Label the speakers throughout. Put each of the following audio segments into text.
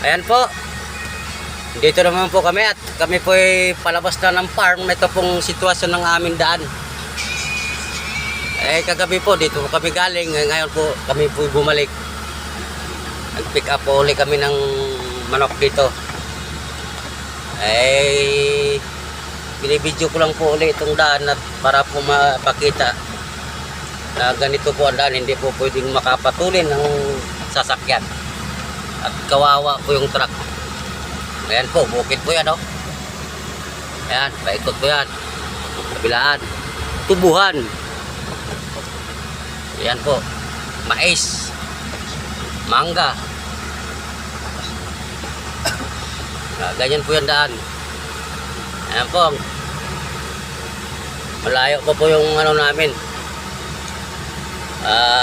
Speaker 1: Ayan po. Dito naman po kami at kami po ay palabas na ng farm. Ito pong sitwasyon ng aming daan. Kagabi po dito po kami galing. Ngayon po kami po bumalik. Nag-pick up po ulit kami ng manok dito. Binibidyo ko lang po ulit itong daan at para po mapakita na ganito po ang daan. Hindi po pwedeng makapatulin ng sasakyan. At kawawa po yung truck. Ayan po, bukid po yan, oh. Ayan, paikot po yan. Kabilaan. Tubuhan. Ayan po. Mais. Mangga. Ganyan po yung daan. Ayan po. Malayo po yung ano namin.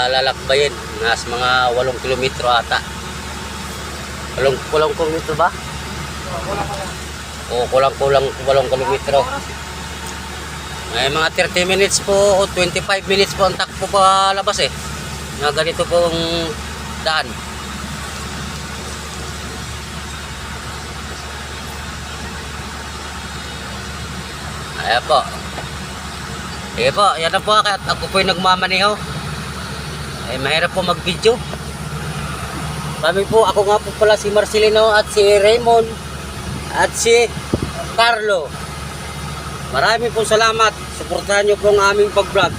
Speaker 1: Lalakbayin. Nasa mga 8 kilometro ata. 8 kilometro ba? Kulang 8 kilometro. May mga 30 minutes po o 25 minutes po ang takbo pa labas eh. Na ganito pong daan. Ayan po. Sige po, yan na po at ako po yung nagmamaneho. Mahirap po mag-video. Ako nga po pala si Marcelino at si Raymond at si Carlo. Marami po salamat. Suportahan nyo po ang aming pag-vlog.